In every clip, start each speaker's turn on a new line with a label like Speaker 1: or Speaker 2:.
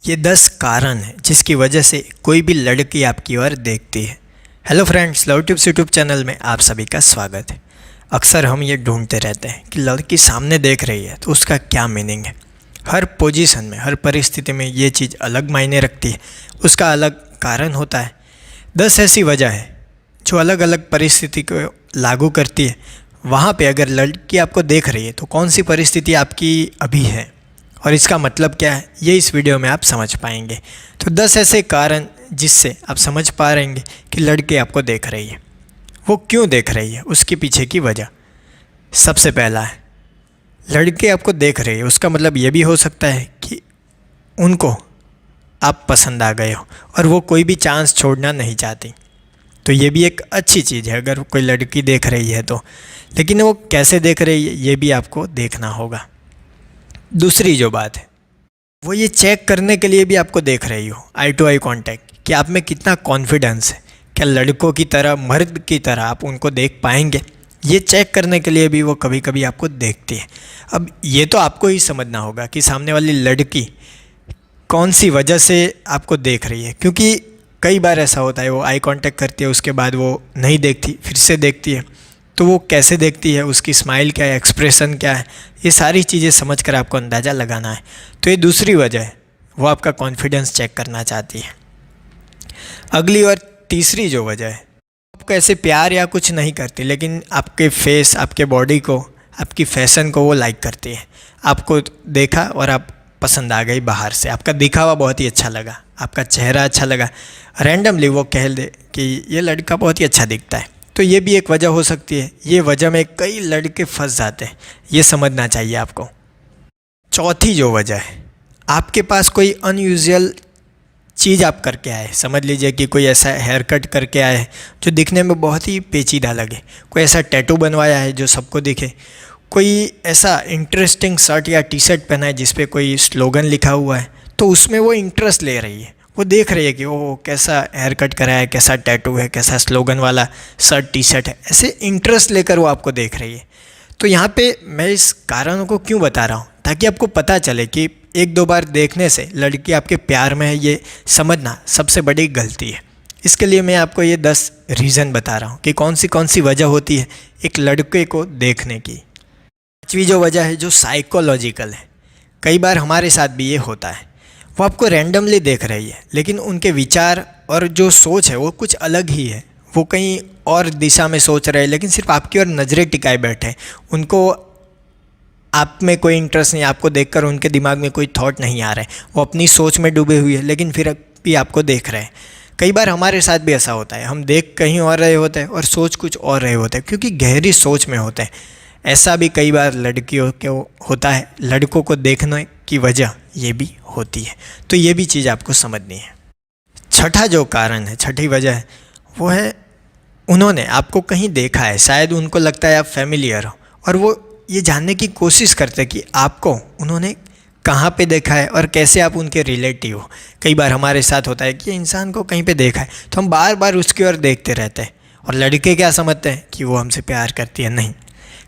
Speaker 1: ये 10 कारण हैं जिसकी वजह से कोई भी लड़की आपकी ओर देखती है। Hello friends, love tips YouTube channel में आप सभी का स्वागत है। अक्सर हम ये ढूंढते रहते हैं कि लड़की सामने देख रही है तो उसका क्या मीनिंग है। हर पोजीशन में, हर परिस्थिति में ये चीज़ अलग मायने रखती है, उसका अलग कारण होता है। 10 ऐसी वजह है जो अलग अलग परिस्थिति को लागू करती है। वहाँ पे अगर लड़की आपको देख रही है तो कौन सी परिस्थिति आपकी अभी है और इसका मतलब क्या है, ये इस वीडियो में आप समझ पाएंगे। तो 10 ऐसे कारण जिससे आप समझ पा रहेंगे कि लड़की आपको देख रही है, वो क्यों देख रही है, उसके पीछे की वजह। सबसे पहला है, लड़की आपको देख रही है, उसका मतलब ये भी हो सकता है कि उनको आप पसंद आ गए हो और वो कोई भी चांस छोड़ना नहीं चाहती। तो ये भी एक अच्छी चीज़ है अगर कोई लड़की देख रही है तो, लेकिन वो कैसे देख रही है ये भी आपको देखना होगा। दूसरी जो बात है वो ये चेक करने के लिए भी आपको देख रही हो, आई टू आई कांटेक्ट, कि आप में कितना कॉन्फिडेंस है, क्या लड़कों की तरह, मर्द की तरह आप उनको देख पाएंगे। ये चेक करने के लिए भी वो कभी कभी आपको देखती है। अब ये तो आपको ही समझना होगा कि सामने वाली लड़की कौन सी वजह से आपको देख रही है, क्योंकि कई बार ऐसा होता है वो आई कांटेक्ट करती है, उसके बाद वो नहीं देखती, फिर से देखती है। तो वो कैसे देखती है, उसकी स्माइल क्या है, एक्सप्रेशन क्या है, ये सारी चीज़ें समझकर आपको अंदाज़ा लगाना है। तो ये दूसरी वजह है, वो आपका कॉन्फिडेंस चेक करना चाहती है। अगली और तीसरी जो वजह है, आपको ऐसे प्यार या कुछ नहीं करती, लेकिन आपके फेस, आपके बॉडी को, आपकी फैशन को वो लाइक करती है। आपको देखा और आप पसंद आ गई बाहर से, आपका दिखावा बहुत ही अच्छा लगा, आपका चेहरा अच्छा लगा, रैंडमली वो कह दे कि ये लड़का बहुत ही अच्छा दिखता है। तो ये भी एक वजह हो सकती है। ये वजह में कई लड़के फंस जाते हैं, ये समझना चाहिए आपको। चौथी जो वजह है, आपके पास कोई अनयूजुअल चीज़ आप करके आए। समझ लीजिए कि कोई ऐसा हेयर कट करके आए जो दिखने में बहुत ही पेचीदा लगे, कोई ऐसा टैटू बनवाया है जो सबको दिखे, कोई ऐसा इंटरेस्टिंग शर्ट या टी शर्ट पहना है जिस पे कोई स्लोगन लिखा हुआ है, तो उसमें वो इंटरेस्ट ले रही है। वो देख रही है कि ओह कैसा हेयर कट करा है, कैसा टैटू है, कैसा स्लोगन वाला शर्ट टी शर्ट है, ऐसे इंटरेस्ट लेकर वो आपको देख रही है। तो यहाँ पे मैं इस कारणों को क्यों बता रहा हूँ, ताकि आपको पता चले कि एक दो बार देखने से लड़की आपके प्यार में है, ये समझना सबसे बड़ी गलती है। इसके लिए मैं आपको ये 10 रीज़न बता रहा हूँ कि कौन सी वजह होती है एक लड़के को देखने की। पाँचवीं जो वजह है जो साइकोलॉजिकल है, कई बार हमारे साथ भी ये होता है। वो आपको रैंडमली देख रही है, लेकिन उनके विचार और जो सोच है वो कुछ अलग ही है। वो कहीं और दिशा में सोच रहे हैं, लेकिन सिर्फ आपकी ओर नज़रें टिकाए बैठे हैं। उनको आप में कोई इंटरेस्ट नहीं, आपको देखकर उनके दिमाग में कोई थॉट नहीं आ रहा है। वो अपनी सोच में डूबे हुए हैं, लेकिन फिर भी आपको देख रहे हैं। कई बार हमारे साथ भी ऐसा होता है, हम देख कहीं और रहे होते हैं और सोच कुछ और रहे होते हैं, क्योंकि गहरी सोच में होते हैं। ऐसा भी कई बार लड़कियों को होता है। लड़कों को देखने की वजह ये भी होती है, तो ये भी चीज़ आपको समझनी है। छठा जो कारण है, छठी वजह है, वो है उन्होंने आपको कहीं देखा है। शायद उनको लगता है आप फैमिलियर हो और वो ये जानने की कोशिश करते हैं कि आपको उन्होंने कहाँ पे देखा है और कैसे आप उनके रिलेटिव हो। कई बार हमारे साथ होता है कि इंसान को कहीं पे देखा है तो हम बार बार उसकी ओर देखते रहते हैं, और लड़के क्या समझते हैं कि वो हमसे प्यार करती है। नहीं,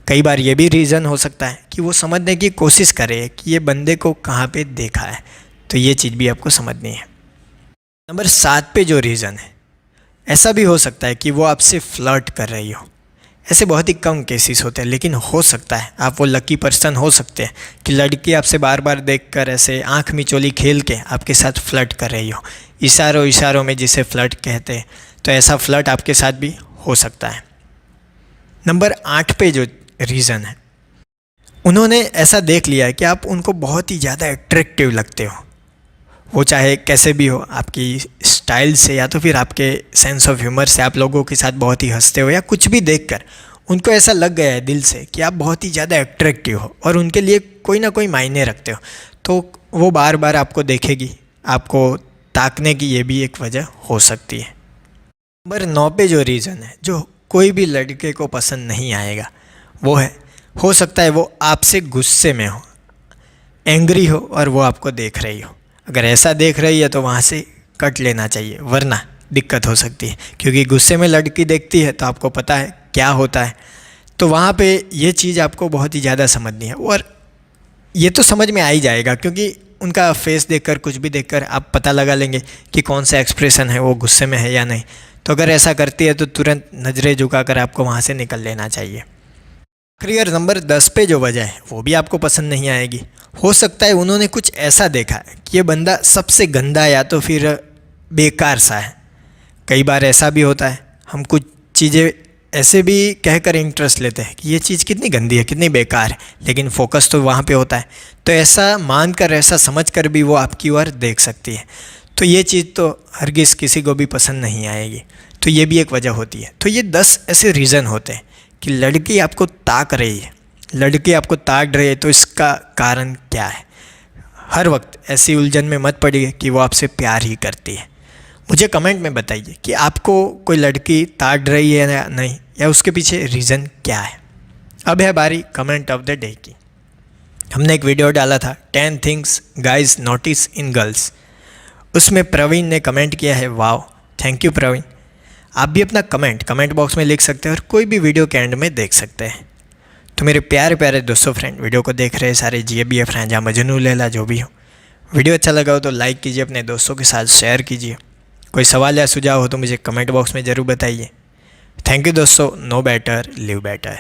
Speaker 1: कई बार ये भी रीज़न हो सकता है कि वो समझने की कोशिश करे कि ये बंदे को कहाँ पे देखा है। तो ये चीज़ भी आपको समझनी है। नंबर 7 पे जो रीज़न है, ऐसा भी हो सकता है कि वो आपसे फ्लर्ट कर रही हो। ऐसे बहुत ही कम केसेस होते हैं, लेकिन हो सकता है आप वो लकी पर्सन हो सकते हैं कि लड़की आपसे बार बार देखकर ऐसे आँख मिचोली खेल के आपके साथ फ्लर्ट कर रही हो, इशारों में जिसे फ्लर्ट कहते हैं। तो ऐसा फ्लर्ट आपके साथ भी हो सकता है। नंबर 8 पे जो रीज़न है, उन्होंने ऐसा देख लिया है कि आप उनको बहुत ही ज़्यादा अट्रैक्टिव लगते हो। वो चाहे कैसे भी हो, आपकी स्टाइल से या तो फिर आपके सेंस ऑफ ह्यूमर से, आप लोगों के साथ बहुत ही हंसते हो, या कुछ भी देखकर उनको ऐसा लग गया है दिल से कि आप बहुत ही ज़्यादा अट्रैक्टिव हो और उनके लिए कोई ना कोई मायने रखते हो। तो वो बार बार आपको देखेगी, आपको ताकने की ये भी एक वजह हो सकती है। नंबर 9 पे जो रीज़न है, जो कोई भी लड़के को पसंद नहीं आएगा, वो है, हो सकता है वो आपसे गुस्से में हो, एंग्री हो और वो आपको देख रही हो। अगर ऐसा देख रही है तो वहाँ से कट लेना चाहिए, वरना दिक्कत हो सकती है। क्योंकि गुस्से में लड़की देखती है तो आपको पता है क्या होता है। तो वहाँ पे ये चीज़ आपको बहुत ही ज़्यादा समझनी है, और ये तो समझ में आ ही जाएगा, क्योंकि उनका फेस देखकर, कुछ भी देखकर आप पता लगा लेंगे कि कौन सा एक्सप्रेशन है, वो गुस्से में है या नहीं। तो अगर ऐसा करती है तो तुरंत नज़रें झुकाकर आपको वहाँ से निकल लेना चाहिए। आखिरी और नंबर 10 पे जो वजह है वो भी आपको पसंद नहीं आएगी। हो सकता है उन्होंने कुछ ऐसा देखा है कि ये बंदा सबसे गंदा या तो फिर बेकार सा है। कई बार ऐसा भी होता है, हम कुछ चीज़ें ऐसे भी कहकर इंटरेस्ट लेते हैं कि ये चीज़ कितनी गंदी है, कितनी बेकार है, लेकिन फोकस तो वहाँ पे होता है। तो ऐसा मानकर, ऐसा समझकर भी वो आपकी ओर देख सकती है। तो ये चीज़ तो हरगिज़ किसी को भी पसंद नहीं आएगी। तो ये भी एक वजह होती है। तो ये 10 ऐसे रीज़न होते हैं कि लड़की आपको ताक रही है, लड़की आपको ताक रही है, तो इसका कारण क्या है। हर वक्त ऐसी उलझन में मत पड़िए कि वो आपसे प्यार ही करती है। मुझे कमेंट में बताइए कि आपको कोई लड़की ताक रही है या नहीं, या उसके पीछे रीज़न क्या है। अब है बारी कमेंट ऑफ द डे की। हमने एक वीडियो डाला था 10 things guys notice in girls. उसमें प्रवीण ने कमेंट किया है, वाओ, थैंक यू प्रवीण। आप भी अपना कमेंट बॉक्स में लिख सकते हैं और कोई भी वीडियो के एंड में देख सकते हैं। तो मेरे प्यारे प्यारे दोस्तों, फ्रेंड, वीडियो को देख रहे सारे GABF फ्रेंड, जहाँ मजनू लैला जो भी हो, वीडियो अच्छा लगा हो तो लाइक कीजिए, अपने दोस्तों के साथ शेयर कीजिए। कोई सवाल या सुझाव हो तो मुझे कमेंट बॉक्स में ज़रूर बताइए। थैंक यू दोस्तों। No better live better.